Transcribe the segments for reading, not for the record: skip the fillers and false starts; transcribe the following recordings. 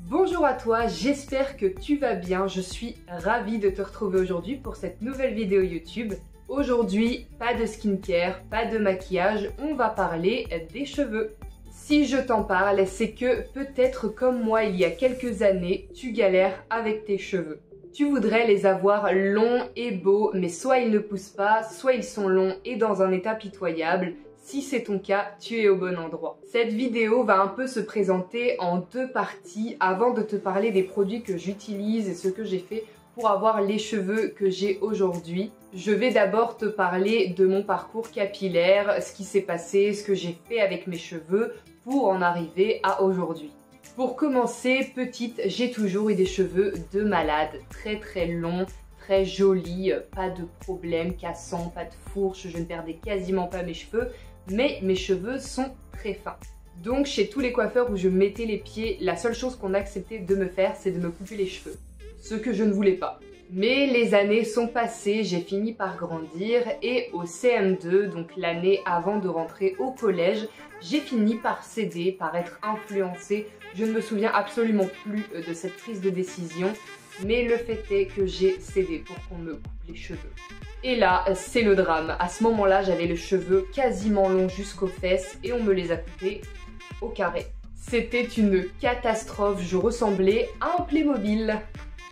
Bonjour à toi, j'espère que tu vas bien. Je suis ravie de te retrouver aujourd'hui pour cette nouvelle vidéo YouTube. Aujourd'hui, pas de skincare, pas de maquillage, on va parler des cheveux. Si je t'en parle, c'est que peut-être comme moi il y a quelques années, tu galères avec tes cheveux. Tu voudrais les avoir longs et beaux, mais soit ils ne poussent pas, soit ils sont longs et dans un état pitoyable. Si c'est ton cas, tu es au bon endroit. Cette vidéo va un peu se présenter en deux parties avant de te parler des produits que j'utilise et ce que j'ai fait pour avoir les cheveux que j'ai aujourd'hui. Je vais d'abord te parler de mon parcours capillaire, ce qui s'est passé, ce que j'ai fait avec mes cheveux pour en arriver à aujourd'hui. Pour commencer, petite, j'ai toujours eu des cheveux de malade, très longs, très jolis, pas de problème, cassants, pas de fourche, je ne perdais quasiment pas mes cheveux, mais mes cheveux sont très fins. Donc chez tous les coiffeurs où je mettais les pieds, la seule chose qu'on acceptait de me faire, c'est de me couper les cheveux, ce que je ne voulais pas. Mais les années sont passées, j'ai fini par grandir et au CM2, donc l'année avant de rentrer au collège, j'ai fini par céder, par être influencée. Je ne me souviens absolument plus de cette prise de décision, mais le fait est que j'ai cédé pour qu'on me coupe les cheveux. Et là, c'est le drame. À ce moment-là, j'avais les cheveux quasiment longs jusqu'aux fesses et on me les a coupés au carré. C'était une catastrophe, je ressemblais à un Playmobil.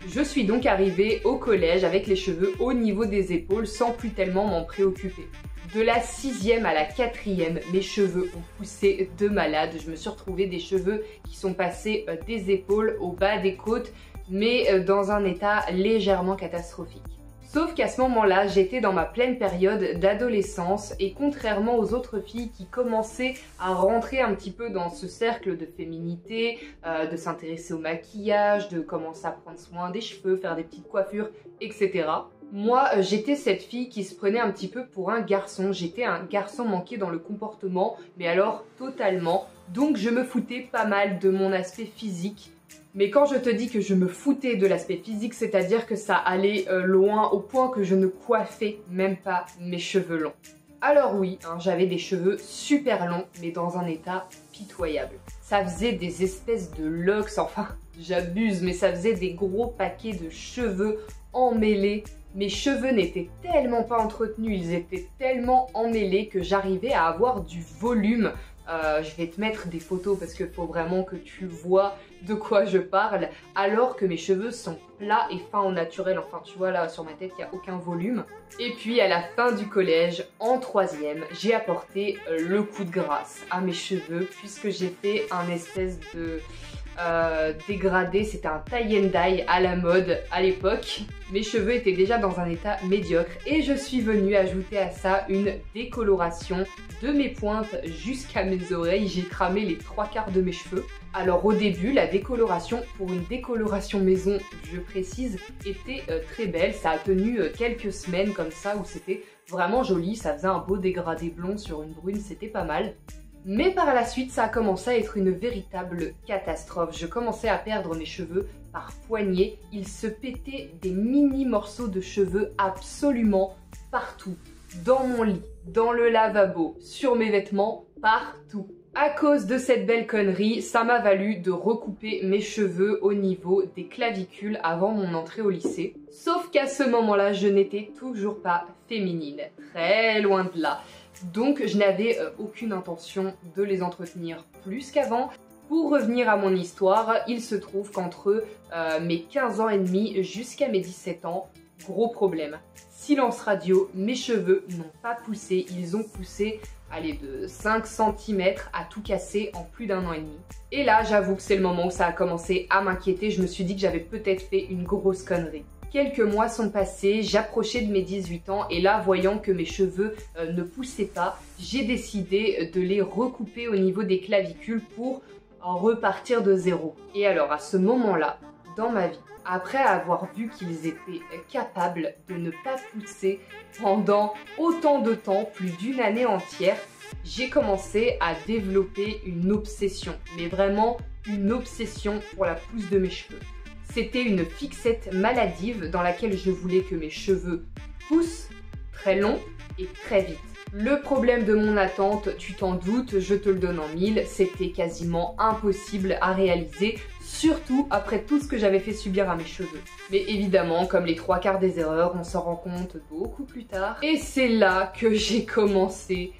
Je suis donc arrivée au collège avec les cheveux au niveau des épaules sans plus tellement m'en préoccuper. De la 6e à la 4e, mes cheveux ont poussé de malade. Je me suis retrouvée des cheveux qui sont passés des épaules au bas des côtes, mais dans un état légèrement catastrophique. Sauf qu'à ce moment-là, j'étais dans ma pleine période d'adolescence et contrairement aux autres filles qui commençaient à rentrer un petit peu dans ce cercle de féminité, de s'intéresser au maquillage, de commencer à prendre soin des cheveux, faire des petites coiffures, etc. Moi, j'étais cette fille qui se prenait un petit peu pour un garçon. J'étais un garçon manqué dans le comportement, mais alors totalement. Donc je me foutais pas mal de mon aspect physique. Mais quand je te dis que je me foutais de l'aspect physique, c'est-à-dire que ça allait loin au point que je ne coiffais même pas mes cheveux longs. Alors oui, j'avais des cheveux super longs, mais dans un état pitoyable. Ça faisait des espèces de locks, enfin j'abuse, mais ça faisait des gros paquets de cheveux emmêlés. Mes cheveux n'étaient tellement pas entretenus, ils étaient tellement emmêlés que j'arrivais à avoir du volume. Je vais te mettre des photos parce qu'il faut vraiment que tu vois de quoi je parle, alors que mes cheveux sont plats et fins au naturel. Enfin tu vois là sur ma tête il n'y a aucun volume. Et puis à la fin du collège, en 3e, j'ai apporté le coup de grâce à mes cheveux puisque j'ai fait un espèce de dégradé, c'était un tie and dye à la mode à l'époque. Mes cheveux étaient déjà dans un état médiocre et je suis venue ajouter à ça une décoloration de mes pointes jusqu'à mes oreilles. J'ai cramé les 3/4 de mes cheveux. Alors au début, la décoloration, pour une décoloration maison, je précise, était très belle. Ça a tenu quelques semaines comme ça où c'était vraiment joli. Ça faisait un beau dégradé blond sur une brune, c'était pas mal. Mais par la suite, ça a commencé à être une véritable catastrophe. Je commençais à perdre mes cheveux par poignées. Ils se pétaient des mini morceaux de cheveux absolument partout. Dans mon lit, dans le lavabo, sur mes vêtements, partout. À cause de cette belle connerie, ça m'a valu de recouper mes cheveux au niveau des clavicules avant mon entrée au lycée. Sauf qu'à ce moment-là, je n'étais toujours pas féminine. Très loin de là. Donc je n'avais aucune intention de les entretenir plus qu'avant. Pour revenir à mon histoire, il se trouve qu'entre mes 15 ans et demi jusqu'à mes 17 ans, gros problème. Silence radio, mes cheveux n'ont pas poussé, ils ont poussé allez, de 5 cm à tout casser en plus d'1 an et demi. Et là, j'avoue que c'est le moment où ça a commencé à m'inquiéter. Je me suis dit que j'avais peut-être fait une grosse connerie. Quelques mois sont passés, j'approchais de mes 18 ans et là, voyant que mes cheveux ne poussaient pas, j'ai décidé de les recouper au niveau des clavicules pour repartir de zéro. Et alors, à ce moment-là, dans ma vie, après avoir vu qu'ils étaient capables de ne pas pousser pendant autant de temps, plus d'une année entière, j'ai commencé à développer une obsession, mais vraiment une obsession pour la pousse de mes cheveux. C'était une fixette maladive dans laquelle je voulais que mes cheveux poussent très long et très vite. Le problème de mon attente, tu t'en doutes, je te le donne en mille, c'était quasiment impossible à réaliser, surtout après tout ce que j'avais fait subir à mes cheveux. Mais évidemment, comme les 3/4 des erreurs, on s'en rend compte beaucoup plus tard. Et c'est là que j'ai commencé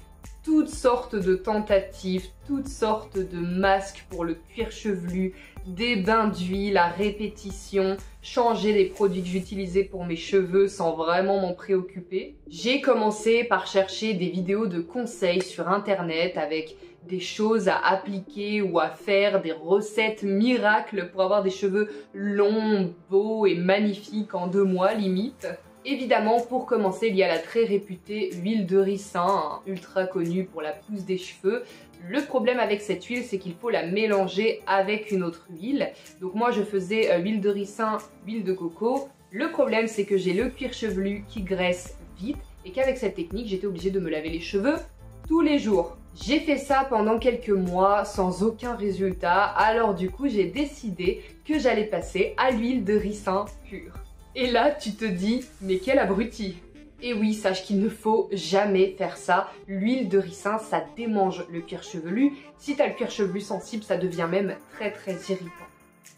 toutes sortes de tentatives, toutes sortes de masques pour le cuir chevelu, des bains d'huile à répétition, changer les produits que j'utilisais pour mes cheveux sans vraiment m'en préoccuper. J'ai commencé par chercher des vidéos de conseils sur internet avec des choses à appliquer ou à faire, des recettes miracles pour avoir des cheveux longs, beaux et magnifiques en 2 mois limite. Évidemment, pour commencer, il y a la très réputée huile de ricin, ultra connue pour la pousse des cheveux. Le problème avec cette huile, c'est qu'il faut la mélanger avec une autre huile. Donc moi, je faisais huile de ricin, huile de coco. Le problème, c'est que j'ai le cuir chevelu qui graisse vite et qu'avec cette technique, j'étais obligée de me laver les cheveux tous les jours. J'ai fait ça pendant quelques mois sans aucun résultat. Alors du coup, j'ai décidé que j'allais passer à l'huile de ricin pure. Et là, tu te dis, mais quel abruti! Et oui, sache qu'il ne faut jamais faire ça. L'huile de ricin, ça démange le cuir chevelu. Si t'as le cuir chevelu sensible, ça devient même très irritant.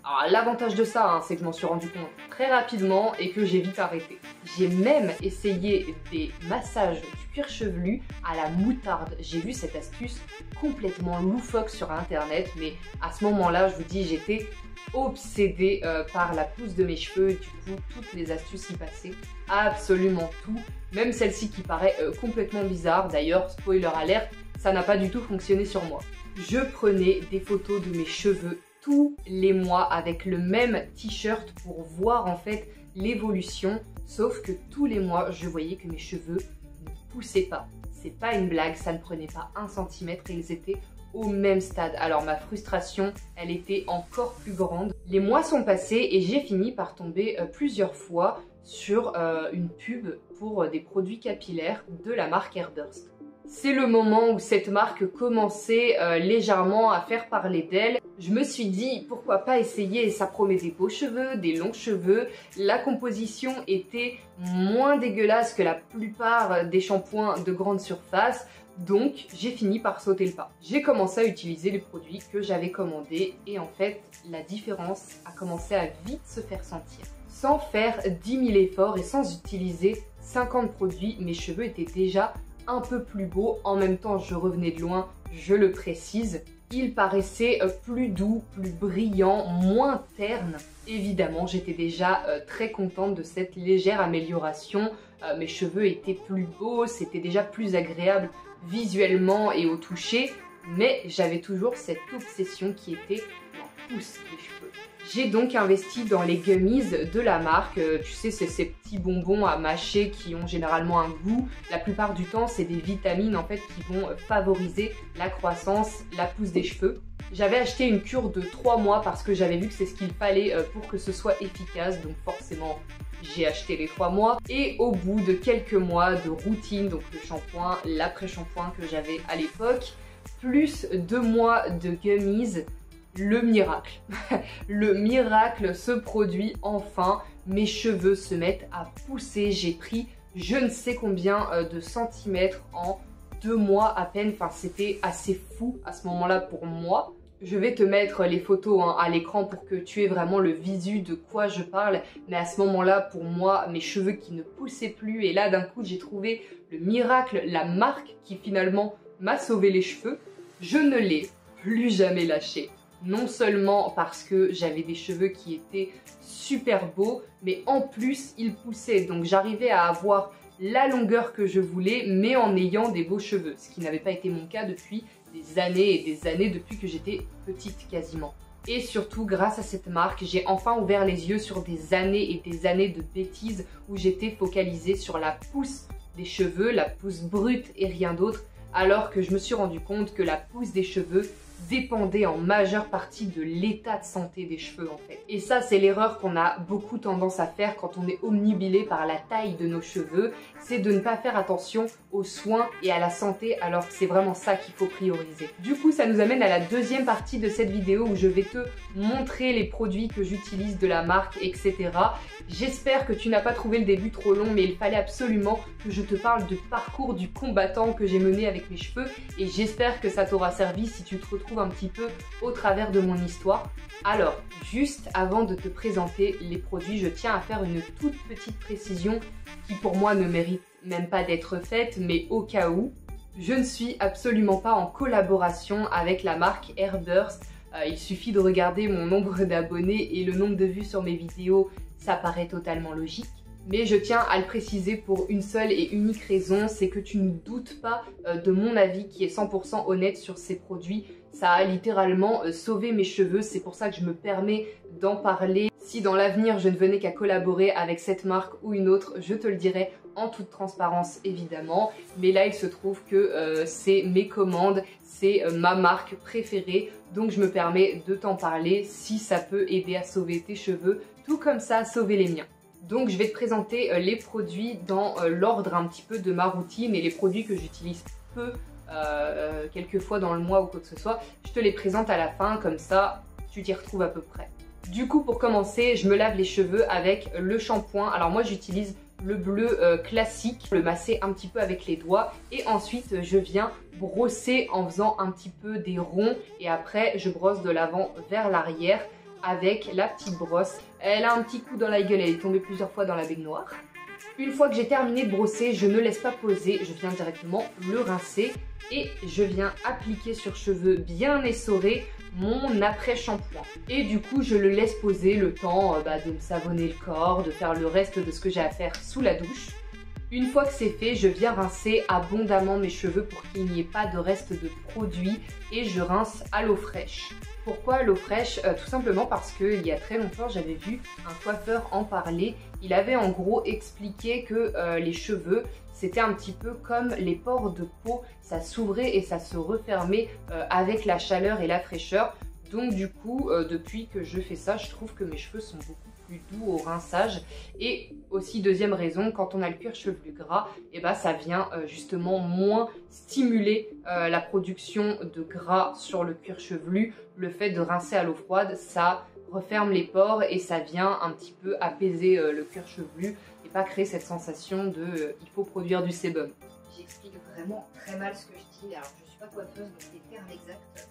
Alors l'avantage de ça, c'est que je m'en suis rendu compte très rapidement et que j'ai vite arrêté. J'ai même essayé des massages du cuir chevelu à la moutarde. J'ai vu cette astuce complètement loufoque sur internet, mais à ce moment-là, je vous dis, j'étais obsédée par la pousse de mes cheveux. Du coup, toutes les astuces y passaient, absolument tout, même celle-ci qui paraît complètement bizarre. D'ailleurs, spoiler alert, ça n'a pas du tout fonctionné sur moi. Je prenais des photos de mes cheveux tous les mois avec le même t-shirt pour voir en fait l'évolution, sauf que tous les mois, je voyais que mes cheveux ne poussaient pas. C'est pas une blague, ça ne prenait pas 1 centimètre et ils étaient au même stade. Alors ma frustration, elle était encore plus grande. Les mois sont passés et j'ai fini par tomber plusieurs fois sur une pub pour des produits capillaires de la marque Airburst. C'est le moment où cette marque commençait légèrement à faire parler d'elle. Je me suis dit pourquoi pas essayer, ça promet des beaux cheveux, des longs cheveux. La composition était moins dégueulasse que la plupart des shampoings de grande surface. Donc j'ai fini par sauter le pas. J'ai commencé à utiliser les produits que j'avais commandés et en fait la différence a commencé à vite se faire sentir. Sans faire 10 000 efforts et sans utiliser 50 produits, mes cheveux étaient déjà un peu plus beaux. En même temps, je revenais de loin, je le précise. Ils paraissaient plus doux, plus brillants, moins ternes. Évidemment, j'étais déjà très contente de cette légère amélioration. Mes cheveux étaient plus beaux, c'était déjà plus agréable visuellement et au toucher. Mais j'avais toujours cette obsession qui était la pousse des cheveux. J'ai donc investi dans les gummies de la marque. Tu sais, c'est ces petits bonbons à mâcher qui ont généralement un goût. La plupart du temps, c'est des vitamines en fait qui vont favoriser la croissance, la pousse des cheveux. J'avais acheté une cure de 3 mois parce que j'avais vu que c'est ce qu'il fallait pour que ce soit efficace. Donc forcément, j'ai acheté les 3 mois. Et au bout de quelques mois de routine, donc le shampoing, l'après-shampoing que j'avais à l'époque, plus 2 mois de gummies, le miracle. Le miracle se produit enfin. Mes cheveux se mettent à pousser. J'ai pris je ne sais combien de centimètres en 2 mois à peine. Enfin, c'était assez fou à ce moment-là pour moi. Je vais te mettre les photos à l'écran pour que tu aies vraiment le visu de quoi je parle. Mais à ce moment-là, pour moi, mes cheveux qui ne poussaient plus. Et là, d'un coup, j'ai trouvé le miracle, la marque qui finalement m'a sauvé les cheveux. Je ne l'ai plus jamais lâché. Non seulement parce que j'avais des cheveux qui étaient super beaux, mais en plus ils poussaient. Donc j'arrivais à avoir la longueur que je voulais, mais en ayant des beaux cheveux. Ce qui n'avait pas été mon cas depuis des années et des années, depuis que j'étais petite quasiment. Et surtout, grâce à cette marque, j'ai enfin ouvert les yeux sur des années et des années de bêtises où j'étais focalisée sur la pousse des cheveux, la pousse brute et rien d'autre, alors que je me suis rendu compte que la pousse des cheveux dépendait en majeure partie de l'état de santé des cheveux en fait. Et ça, c'est l'erreur qu'on a beaucoup tendance à faire quand on est omnibulé par la taille de nos cheveux, c'est de ne pas faire attention aux soins et à la santé, alors que c'est vraiment ça qu'il faut prioriser. Du coup, ça nous amène à la deuxième partie de cette vidéo où je vais te montrer les produits que j'utilise de la marque, etc. J'espère que tu n'as pas trouvé le début trop long, mais il fallait absolument que je te parle du parcours du combattant que j'ai mené avec mes cheveux et j'espère que ça t'aura servi si tu te retrouves un petit peu au travers de mon histoire. Alors, juste avant de te présenter les produits, je tiens à faire une toute petite précision qui pour moi ne mérite même pas d'être faite, mais au cas où, je ne suis absolument pas en collaboration avec la marque Airburst. Il suffit de regarder mon nombre d'abonnés et le nombre de vues sur mes vidéos, ça paraît totalement logique. Mais je tiens à le préciser pour une seule et unique raison, c'est que tu ne doutes pas de mon avis qui est 100% honnête sur ces produits. Ça a littéralement sauvé mes cheveux, c'est pour ça que je me permets d'en parler. Si dans l'avenir je ne venais qu'à collaborer avec cette marque ou une autre, je te le dirai en toute transparence évidemment. Mais là il se trouve que c'est mes commandes, c'est ma marque préférée. Donc je me permets de t'en parler si ça peut aider à sauver tes cheveux, tout comme ça a sauvé les miens. Donc je vais te présenter les produits dans l'ordre un petit peu de ma routine et les produits que j'utilise peu, quelques fois dans le mois ou quoi que ce soit. Je te les présente à la fin, comme ça tu t'y retrouves à peu près. Du coup pour commencer, je me lave les cheveux avec le shampoing. Alors moi j'utilise le bleu classique, le masser un petit peu avec les doigts et ensuite je viens brosser en faisant un petit peu des ronds et après je brosse de l'avant vers l'arrière avec la petite brosse. Elle a un petit coup dans la gueule, elle est tombée plusieurs fois dans la baignoire. Une fois que j'ai terminé de brosser, je ne laisse pas poser, je viens directement le rincer et je viens appliquer sur cheveux bien essorés mon après-shampoing. Et du coup, je le laisse poser le temps de me savonner le corps, de faire le reste de ce que j'ai à faire sous la douche. Une fois que c'est fait, je viens rincer abondamment mes cheveux pour qu'il n'y ait pas de reste de produit et je rince à l'eau fraîche. Pourquoi l'eau fraîche? Tout simplement parce qu'il y a très longtemps, j'avais vu un coiffeur en parler. Il avait en gros expliqué que les cheveux, c'était un petit peu comme les pores de peau. Ça s'ouvrait et ça se refermait avec la chaleur et la fraîcheur. Donc du coup, depuis que je fais ça, je trouve que mes cheveux sont beaucoup plus doux au rinçage. Et aussi deuxième raison, quand on a le cuir chevelu gras, et ça vient justement moins stimuler la production de gras sur le cuir chevelu. Le fait de rincer à l'eau froide, ça referme les pores et ça vient un petit peu apaiser le cuir chevelu et pas créer cette sensation de il faut produire du sébum. J'explique vraiment très mal ce que je dis, alors je suis pas coiffeuse donc les termes exacts.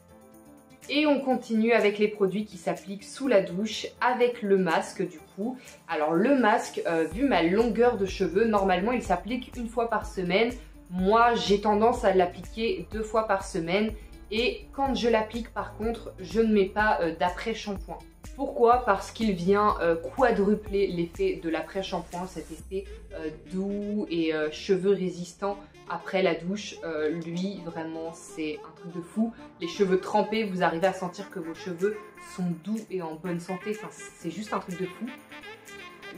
Et on continue avec les produits qui s'appliquent sous la douche avec le masque du coup. Alors le masque, vu ma longueur de cheveux, normalement il s'applique une fois par semaine. Moi j'ai tendance à l'appliquer 2 fois par semaine et quand je l'applique par contre, je ne mets pas d'après-shampoing. Pourquoi? Parce qu'il vient quadrupler l'effet de l'après-shampoing, cet effet doux et cheveux résistants après la douche. Lui, vraiment, c'est un truc de fou. Les cheveux trempés, vous arrivez à sentir que vos cheveux sont doux et en bonne santé. Enfin, c'est juste un truc de fou.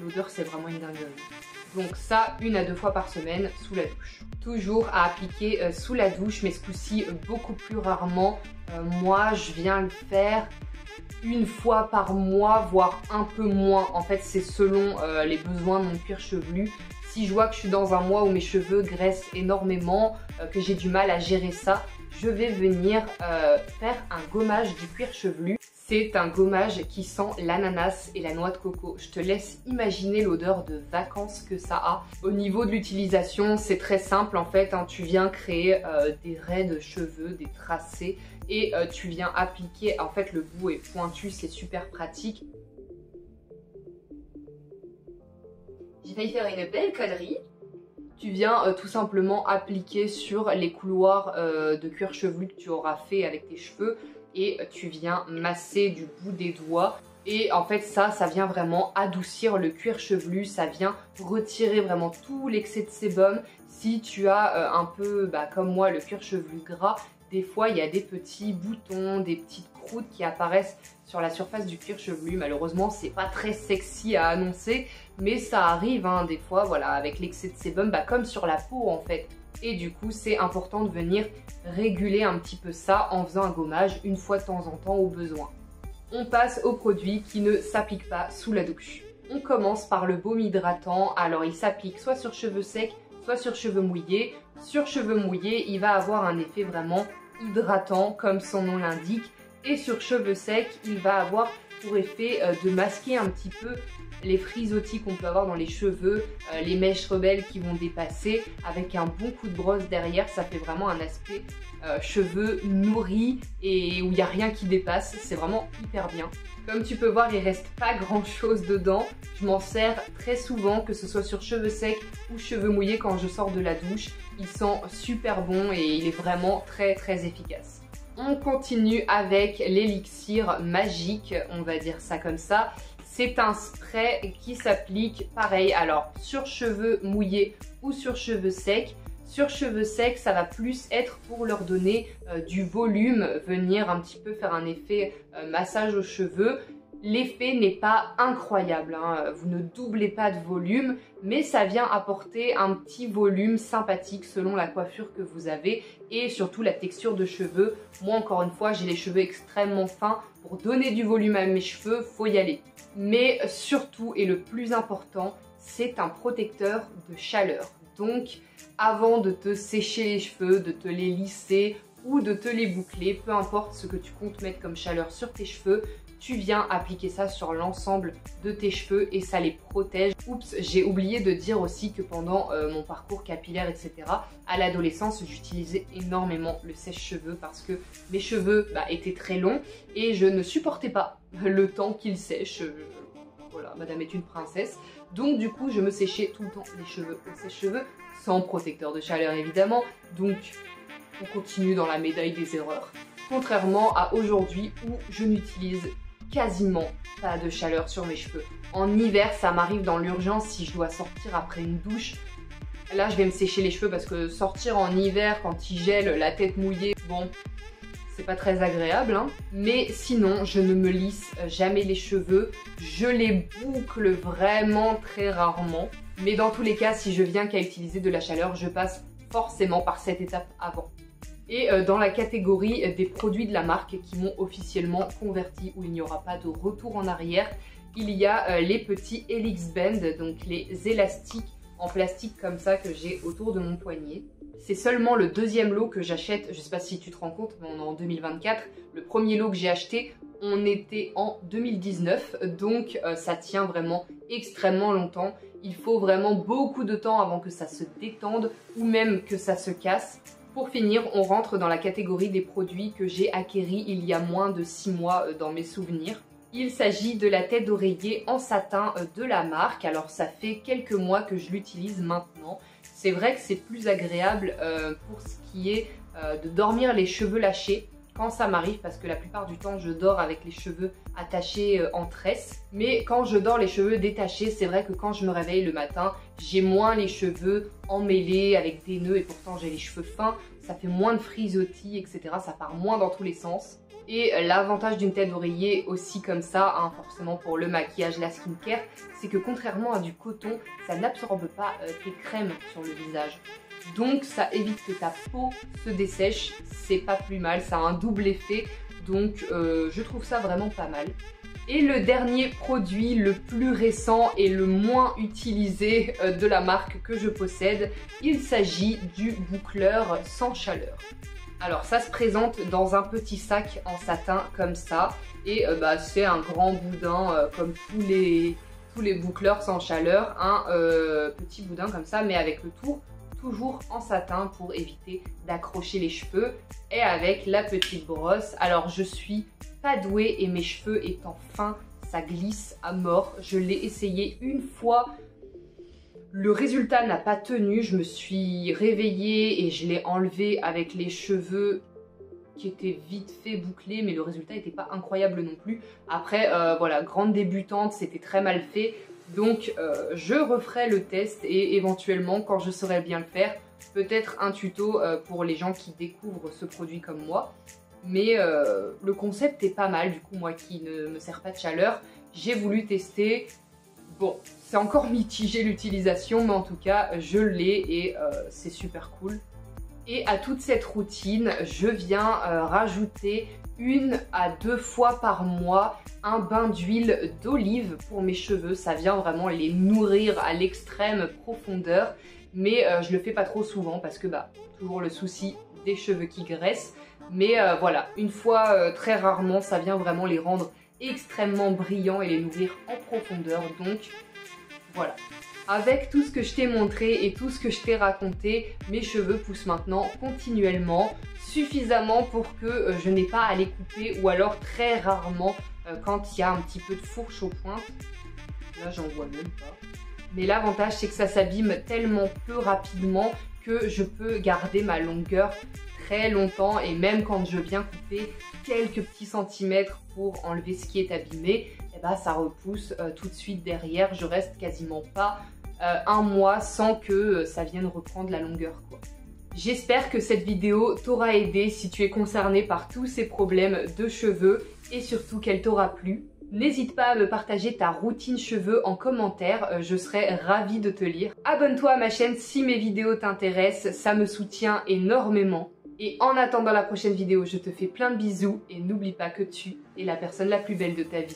L'odeur, c'est vraiment une dinguerie. Donc ça, 1 à 2 fois par semaine sous la douche. Toujours à appliquer sous la douche, mais ce coup-ci, beaucoup plus rarement. Moi, je viens le faire 1 fois par mois, voire un peu moins. En fait, c'est selon les besoins de mon cuir chevelu. Si je vois que je suis dans un mois où mes cheveux graissent énormément, que j'ai du mal à gérer ça, je vais venir faire un gommage du cuir chevelu. C'est un gommage qui sent l'ananas et la noix de coco. Je te laisse imaginer l'odeur de vacances que ça a. Au niveau de l'utilisation, c'est très simple en fait. Tu viens créer des raies de cheveux, des tracés et tu viens appliquer. En fait, le bout est pointu, c'est super pratique. J'ai failli faire une belle connerie. Tu viens tout simplement appliquer sur les couloirs de cuir chevelu que tu auras fait avec tes cheveux et tu viens masser du bout des doigts. Et en fait ça vient vraiment adoucir le cuir chevelu, ça vient retirer vraiment tout l'excès de sébum. Si tu as un peu, comme moi, le cuir chevelu gras, des fois il y a des petits boutons, des petites croûtes qui apparaissent sur la surface du cuir chevelu. Malheureusement c'est pas très sexy à annoncer, mais ça arrive des fois, voilà, avec l'excès de sébum, comme sur la peau en fait. Et du coup c'est important de venir réguler un petit peu ça en faisant un gommage 1 fois de temps en temps au besoin. On passe aux produits qui ne s'appliquent pas sous la douche. On commence par le baume hydratant. Alors il s'applique soit sur cheveux secs, soit sur cheveux mouillés. Sur cheveux mouillés, il va avoir un effet vraiment hydratant comme son nom l'indique Et sur cheveux secs, il va avoir pour effet de masquer un petit peu les frisottis qu'on peut avoir dans les cheveux, les mèches rebelles qui vont dépasser. Avec un bon coup de brosse derrière, ça fait vraiment un aspect cheveux nourris et où il n'y a rien qui dépasse. C'est vraiment hyper bien. Comme tu peux voir, il reste pas grand chose dedans. Je m'en sers très souvent, que ce soit sur cheveux secs ou cheveux mouillés quand je sors de la douche. Il sent super bon et il est vraiment très efficace. On continue avec l'élixir magique, on va dire ça comme ça. C'est un spray qui s'applique pareil, alors sur cheveux mouillés ou sur cheveux secs. Sur cheveux secs, ça va plus être pour leur donner du volume, venir un petit peu faire un effet massage aux cheveux. L'effet n'est pas incroyable, hein. Vous ne doublez pas de volume, mais ça vient apporter un petit volume sympathique selon la coiffure que vous avez et surtout la texture de cheveux. Moi, encore une fois, j'ai les cheveux extrêmement fins. Pour donner du volume à mes cheveux, faut y aller. Mais surtout, et le plus important, c'est un protecteur de chaleur. Donc, avant de te sécher les cheveux, de te les lisser ou de te les boucler, peu importe ce que tu comptes mettre comme chaleur sur tes cheveux, tu viens appliquer ça sur l'ensemble de tes cheveux et ça les protège. Oups, j'ai oublié de dire aussi que pendant mon parcours capillaire, etc., à l'adolescence, j'utilisais énormément le sèche-cheveux parce que mes cheveux étaient très longs et je ne supportais pas le temps qu'ils sèchent. Voilà, madame est une princesse. Donc du coup, je me séchais tout le temps les cheveux au sèche-cheveux, sans protecteur de chaleur évidemment. Donc, on continue dans la médaille des erreurs. Contrairement à aujourd'hui où je n'utilise quasiment pas de chaleur sur mes cheveux. En hiver, ça m'arrive dans l'urgence si je dois sortir après une douche. Là, je vais me sécher les cheveux parce que sortir en hiver quand il gèle, la tête mouillée, bon, c'est pas très agréable, hein. Mais sinon, je ne me lisse jamais les cheveux. Je les boucle vraiment très rarement. Mais dans tous les cas, si je viens qu'à utiliser de la chaleur, je passe forcément par cette étape avant. Et dans la catégorie des produits de la marque qui m'ont officiellement converti, où il n'y aura pas de retour en arrière, il y a les petits Helix Band, donc les élastiques en plastique comme ça que j'ai autour de mon poignet. C'est seulement le deuxième lot que j'achète, je sais pas si tu te rends compte, mais on est en 2024. Le premier lot que j'ai acheté, on était en 2019, donc ça tient vraiment extrêmement longtemps. Il faut vraiment beaucoup de temps avant que ça se détende ou même que ça se casse. Pour finir, on rentre dans la catégorie des produits que j'ai acquéris il y a moins de 6 mois dans mes souvenirs. Il s'agit de la tête d'oreiller en satin de la marque. Alors ça fait quelques mois que je l'utilise maintenant. C'est vrai que c'est plus agréable pour ce qui est de dormir les cheveux lâchés quand ça m'arrive, parce que la plupart du temps je dors avec les cheveux attachés en tresse. Mais quand je dors les cheveux détachés, c'est vrai que quand je me réveille le matin, j'ai moins les cheveux emmêlés avec des nœuds et pourtant j'ai les cheveux fins. Ça fait moins de frisottis, etc. Ça part moins dans tous les sens. Et l'avantage d'une tête d'oreiller aussi comme ça, hein, forcément pour le maquillage, la skincare, c'est que contrairement à du coton, ça n'absorbe pas tes crèmes sur le visage. Donc ça évite que ta peau se dessèche, c'est pas plus mal, ça a un double effet, donc je trouve ça vraiment pas mal. Et le dernier produit le plus récent et le moins utilisé de la marque que je possède, il s'agit du boucleur sans chaleur. Alors ça se présente dans un petit sac en satin comme ça et c'est un grand boudin comme tous les boucleurs sans chaleur, un petit boudin comme ça mais avec le tour toujours en satin pour éviter d'accrocher les cheveux et avec la petite brosse. Alors je suis pas douée et mes cheveux étant fins, ça glisse à mort. Je l'ai essayé une fois. Le résultat n'a pas tenu, je me suis réveillée et je l'ai enlevé avec les cheveux qui étaient vite fait bouclés, mais le résultat n'était pas incroyable non plus. Après, voilà, grande débutante, c'était très mal fait. Donc, je referai le test et éventuellement, quand je saurai bien le faire, peut-être un tuto pour les gens qui découvrent ce produit comme moi. Mais le concept est pas mal, du coup, moi qui ne me sers pas de chaleur, j'ai voulu tester. Bon, c'est encore mitigé l'utilisation, mais en tout cas, je l'ai et c'est super cool. Et à toute cette routine, je viens rajouter 1 à 2 fois par mois un bain d'huile d'olive pour mes cheveux. Ça vient vraiment les nourrir à l'extrême profondeur, mais je le fais pas trop souvent parce que toujours le souci des cheveux qui graissent. Mais voilà, une fois très rarement, ça vient vraiment les rendre extrêmement brillants et les nourrir en profondeur. Donc voilà. Avec tout ce que je t'ai montré et tout ce que je t'ai raconté, mes cheveux poussent maintenant continuellement, suffisamment pour que je n'ai pas à les couper, ou alors très rarement quand il y a un petit peu de fourche aux pointes. Là j'en vois même pas. Mais l'avantage c'est que ça s'abîme tellement peu rapidement que je peux garder ma longueur très longtemps, et même quand je viens couper quelques petits centimètres pour enlever ce qui est abîmé, et bah, ça repousse tout de suite derrière. Je reste quasiment pas un mois sans que ça vienne reprendre la longueur, quoi. J'espère que cette vidéo t'aura aidé si tu es concerné par tous ces problèmes de cheveux, et surtout qu'elle t'aura plu. N'hésite pas à me partager ta routine cheveux en commentaire, je serai ravie de te lire. Abonne-toi à ma chaîne si mes vidéos t'intéressent, ça me soutient énormément. Et en attendant la prochaine vidéo, je te fais plein de bisous et n'oublie pas que tu es la personne la plus belle de ta vie.